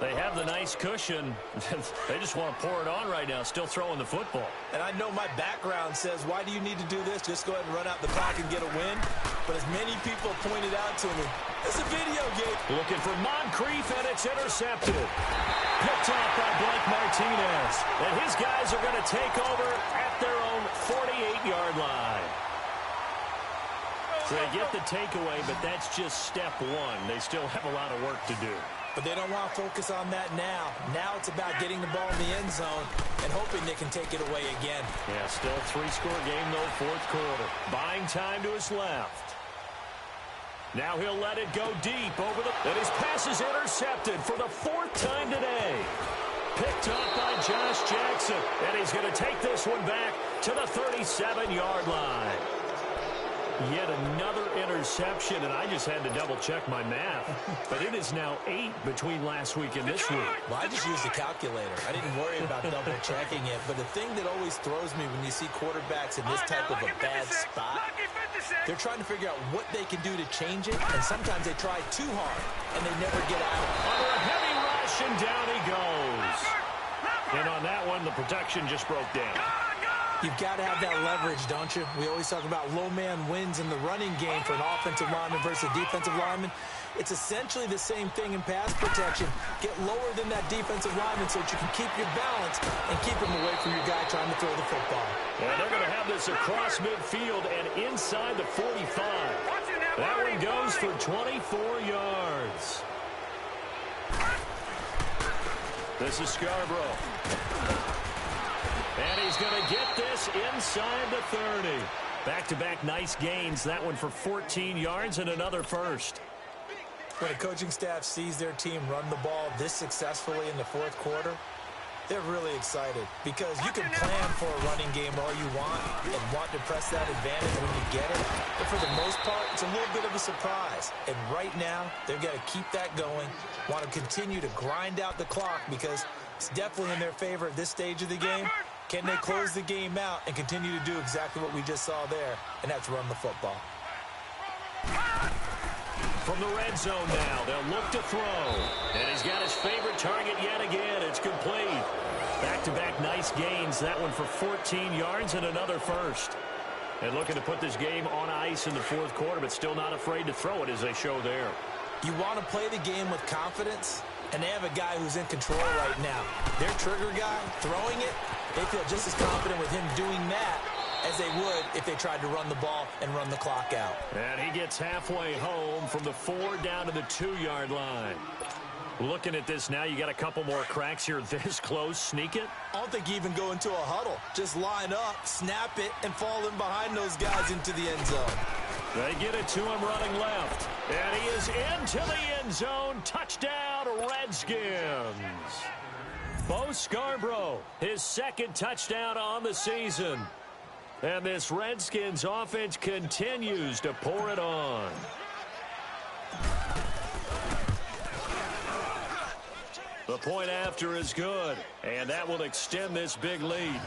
S1: They have the nice cushion. They just want to pour it on right now, still throwing the football.
S2: And I know my background says, why do you need to do this? Just go ahead and run out the clock and get a win. But as many people pointed out to me, it's a video game.
S1: Looking for Moncrief, and it's intercepted. Picked off by Blake Martinez. And his guys are going to take over at their own 48-yard line. So they get the takeaway, but that's just step one. They still have a lot of work to do.
S2: But they don't want to focus on that now. Now it's about getting the ball in the end zone and hoping they can take it away again.
S1: Yeah, still a 3-score game, though, 4th quarter. Buying time to his left. Now he'll let it go deep over the... And his pass is intercepted for the 4th time today. Picked up by Josh Jackson. And he's going to take this one back to the 37-yard line. Yet another interception, and I just had to double-check my math. But it is now 8 between last week and this week.
S2: Well, I just used a calculator. I didn't worry about double-checking it. But the thing that always throws me when you see quarterbacks in this type of a bad spot, they're trying to figure out what they can do to change it, and sometimes they try too hard, and they never get out.
S1: Under a heavy rush, and down he goes. And on that one, the protection just broke down.
S2: You've got to have that leverage, don't you? We always talk about low man wins in the running game for an offensive lineman versus a defensive lineman. It's essentially the same thing in pass protection. Get lower than that defensive lineman so that you can keep your balance and keep him away from your guy trying to throw the football.
S1: And they're going to have this across midfield and inside the 45. That one goes for 24 yards. This is Scarborough. And he's going to get this inside the 30. Back-to-back nice gains. That one for 14 yards and another first.
S2: When a coaching staff sees their team run the ball this successfully in the 4th quarter, they're really excited because you can plan for a running game all you want and want to press that advantage when you get it. But for the most part, it's a little bit of a surprise. And right now, they've got to keep that going, want to continue to grind out the clock because it's definitely in their favor at this stage of the game. Can they close the game out and continue to do exactly what we just saw there, and that's run the football.
S1: From the red zone now, they'll look to throw. And he's got his favorite target yet again. It's complete. Back-to-back nice gains. That one for 14 yards and another first. And looking to put this game on ice in the 4th quarter, but still not afraid to throw it as they show there.
S2: You want to play the game with confidence, and they have a guy who's in control right now. Their trigger guy, throwing it, they feel just as confident with him doing that as they would if they tried to run the ball and run the clock out.
S1: And he gets halfway home from the 4 down to the 2-yard line. Looking at this now, you got a couple more cracks here this close. Sneak it.
S2: I don't think you even go into a huddle. Just line up, snap it, and fall in behind those guys into the end zone.
S1: They get it to him running left. And he is into the end zone. Touchdown, Redskins. Bo Scarborough, his 2nd touchdown on the season. And this Redskins offense continues to pour it on. The point after is good, and that will extend this big lead.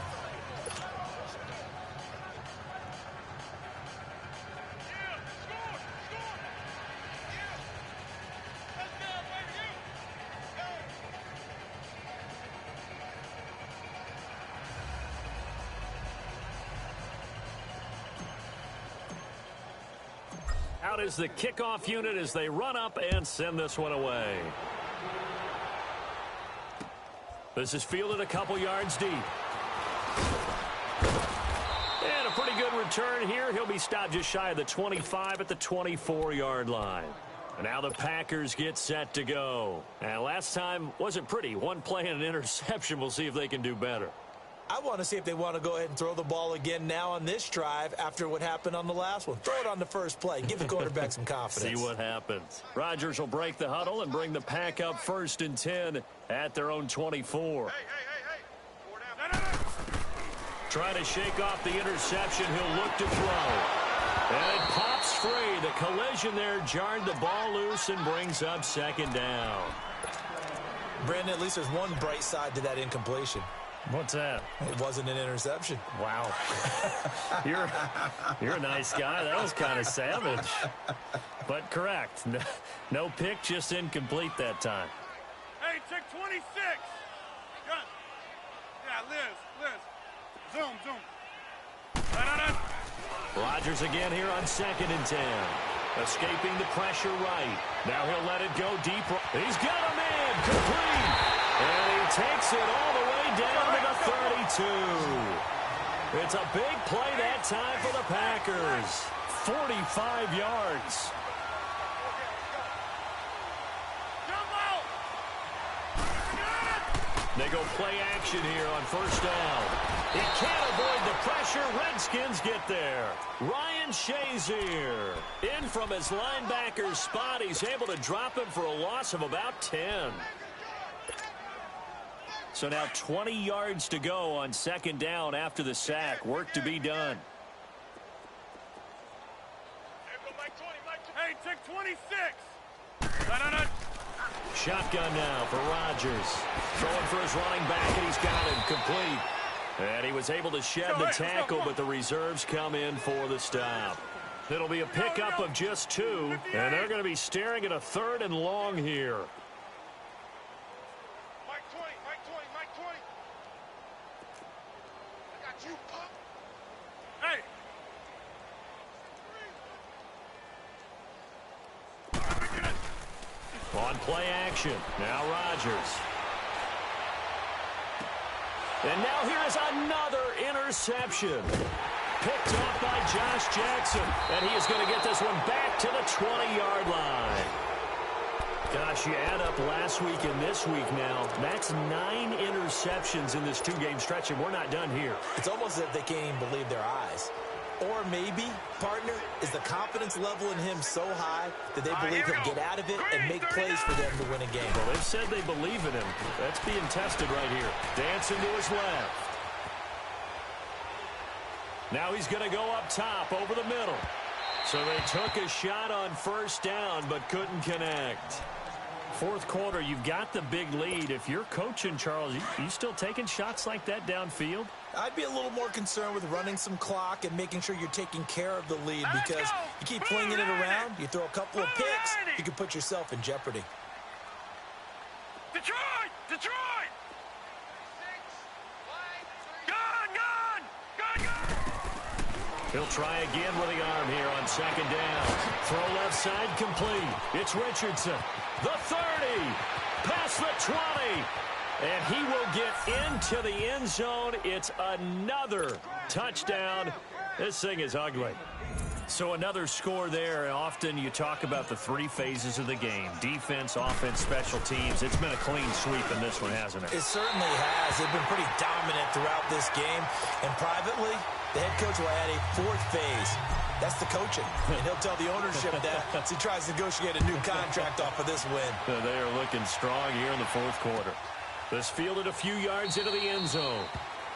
S1: Out is the kickoff unit as they run up and send this one away. This is fielded a couple yards deep. return here. He'll be stopped just shy of the 25 at the 24-yard line. And now the Packers get set to go. And last time wasn't pretty. One play and an interception. We'll see if they can do better.
S2: I want to see if they want to go ahead and throw the ball again now on this drive after what happened on the last one. Throw it on the first play. Give the quarterback some confidence.
S1: See what happens. Rodgers will break the huddle and bring the Pack up 1st and 10 at their own 24.
S3: Hey.
S1: Trying to shake off the interception. He'll look to throw. And it pops free. The collision there jarred the ball loose and brings up 2nd down.
S2: Brandon, at least there's one bright side to that incompletion.
S1: What's that?
S2: It wasn't an interception.
S1: Wow. You're a nice guy. That was kind of savage. But correct. No pick, just incomplete that time.
S3: Hey, check 26. Gun. Yeah, Liz. Zoom. Right.
S1: Rodgers again here on 2nd and 10. Escaping the pressure right. Now he'll let it go deep. He's got him in. Complete. And he takes it all the way down to the 32. It's a big play that time for the Packers. 45 yards. They go play action here on 1st down. He can't avoid the pressure. Redskins get there. Ryan Shazier in from his linebacker spot. He's able to drop him for a loss of about 10. So now 20 yards to go on 2nd down after the sack. Work to be done.
S3: Hey, check 26. Right.
S1: Shotgun now for Rodgers. Throwing for his running back, and he's got him complete. And he was able to shed the tackle, but the reserves come in for the stop. It'll be a pickup of just 2, and they're going to be staring at a 3rd and long here.
S3: Mike 20. I got you, pup. Hey.
S1: On play action, now Rodgers. And now here is another interception. Picked off by Josh Jackson. And he is going to get this one back to the 20-yard line. Gosh, you add up last week and this week now. That's 9 interceptions in this 2-game stretch, and we're not done here.
S2: It's almost as if they can't even believe their eyes. Or maybe, partner, is the confidence level in him so high that they believe he'll get out of it and make plays for them to win a game.
S1: Well, they've said they believe in him. That's being tested right here. Dancing to his left. Now he's going to go up top over the middle. So they took a shot on 1st down but couldn't connect. 4th quarter, you've got the big lead. If you're coaching, Charles, you still taking shots like that downfield?
S2: I'd be a little more concerned with running some clock and making sure you're taking care of the lead, because you keep flinging it around, you throw a couple of picks, you can put yourself in jeopardy.
S3: Detroit! Gun!
S1: He'll try again with the arm here on 2nd down. Throw left side complete. It's Richardson. The 30. Past the 20. And he will get into the end zone. It's another touchdown. This thing is ugly. So another score there. Often you talk about the 3 phases of the game. Defense, offense, special teams. It's been a clean sweep in this one, hasn't it?
S2: It certainly has. They've been pretty dominant throughout this game. And privately, the head coach will add a 4th phase. That's the coaching. And he'll tell the ownership that as he tries to negotiate a new contract off of this win.
S1: They are looking strong here in the 4th quarter. This fielded a few yards into the end zone.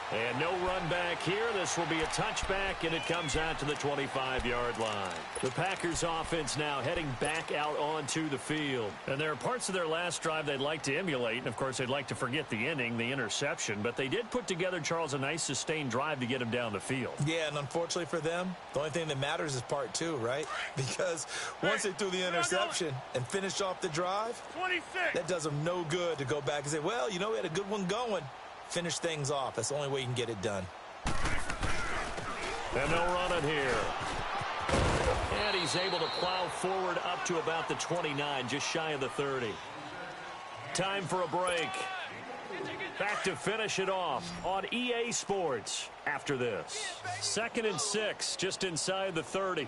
S1: And no run back here. This will be a touchback, and it comes out to the 25-yard line. The Packers offense now heading back out onto the field. And there are parts of their last drive they'd like to emulate. And, of course, they'd like to forget the inning, the interception. But they did put together, Charles, a nice sustained drive to get him down the field.
S2: Yeah, and unfortunately for them, the only thing that matters is part 2, right? Because once they threw the interception and finished off the drive,
S3: 26.
S2: that does them no good to go back and say, well, you know, we had a good one going. Finish things off. That's the only way you can get it done.
S1: And no running here. And he's able to plow forward up to about the 29, just shy of the 30. Time for a break. Back to finish it off on EA Sports after this. 2nd and 6, just inside the 30.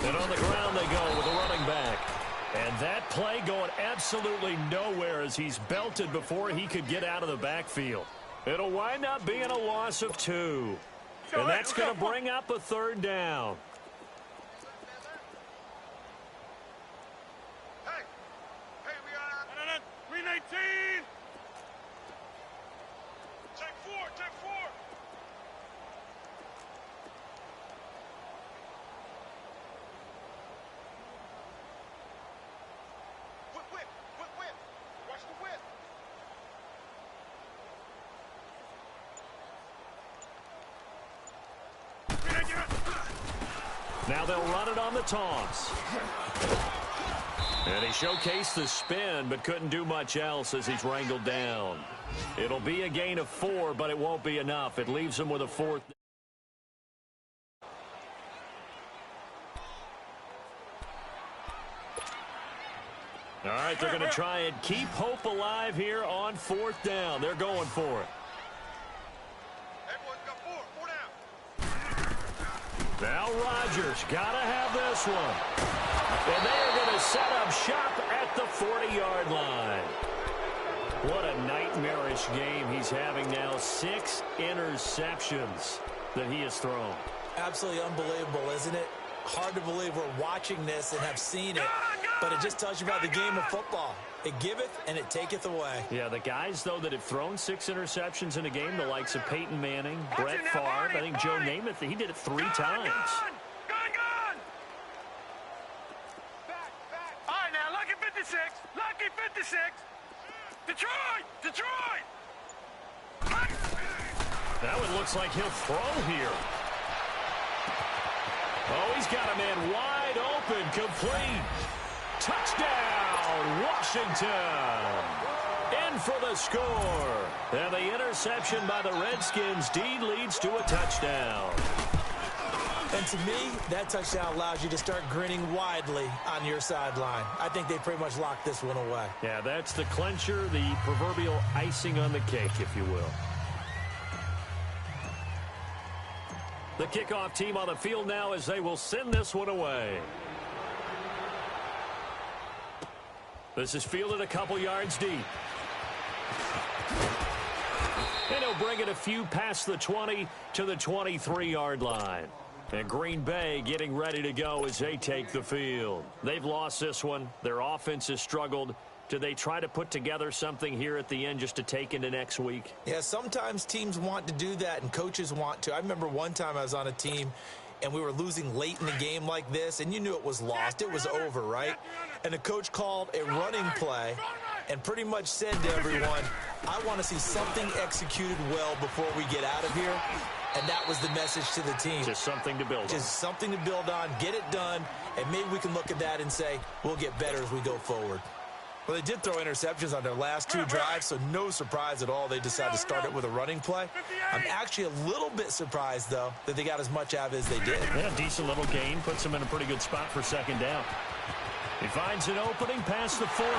S1: And on the ground they go with a running back. And that play going absolutely nowhere as he's belted before he could get out of the backfield. It'll wind up being a loss of 2. And that's going to bring up a 3rd down. Now they'll run it on the toss. And he showcased the spin, but couldn't do much else as he's wrangled down. It'll be a gain of 4, but it won't be enough. It leaves him with a 4th. All right, they're going to try and keep hope alive here on 4th down. They're going for it. Now Rodgers got to have this one. And they are going to set up shop at the 40-yard line. What a nightmarish game he's having now. 6 interceptions that he has thrown.
S2: Absolutely unbelievable, isn't it? Hard to believe we're watching this and have seen it. But it just tells you about the game of football. It giveth and it taketh away.
S1: Yeah, the guys, though, that have thrown 6 interceptions in a game, the likes of Peyton Manning, Brett Favre, I think Joe Namath, he did it 3 times.
S3: Gone! All right, now, lucky 56. Lucky 56. Detroit!
S1: That one looks like he'll throw here. Oh, he's got a man wide open, complete. Touchdown, Washington. In for the score. And the interception by the Redskins deed leads to a touchdown.
S2: And to me, that touchdown allows you to start grinning widely on your sideline. I think they pretty much locked this one away.
S1: Yeah, that's the clincher, the proverbial icing on the cake, if you will. The kickoff team on the field now as they will send this one away. This is fielded a couple yards deep. And he'll bring it a few past the 20 to the 23-yard line. And Green Bay getting ready to go as they take the field. They've lost this one. Their offense has struggled. Do they try to put together something here at the end just to take into next week?
S2: Yeah, sometimes teams want to do that and coaches want to. I remember one time I was on a team and we were losing late in the game like this, and you knew it was lost. It was over, right? And the coach called a running play and pretty much said to everyone, I want to see something executed well before we get out of here. And that was the message to the team.
S1: Just something to build on.
S2: Just something to build on, get it done, and maybe we can look at that and say, we'll get better as we go forward. Well, they did throw interceptions on their last 2 drives, so no surprise at all they decided to start it with a running play. I'm actually a little bit surprised, though, that they got as much out of it as they did.
S1: Yeah, decent little gain. Puts them in a pretty good spot for 2nd down. He finds an opening past the 40.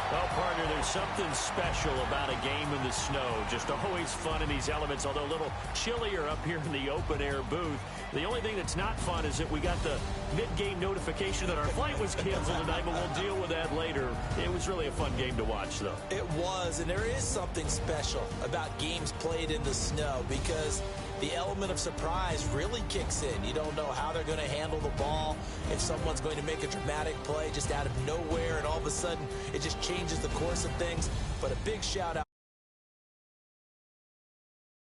S1: Well, partner, there's something special about a game in the snow. Just always fun in these elements, although a little chillier up here in the open-air booth. The only thing that's not fun is that we got the mid-game notification that our flight was canceled tonight, but we'll deal with that later. It was really a fun game to watch, though.
S2: It was, and there is something special about games played in the snow because the element of surprise really kicks in. You don't know how they're going to handle the ball, if someone's going to make a dramatic play just out of nowhere, and all of a sudden it just changes the course of things. But a big shout out.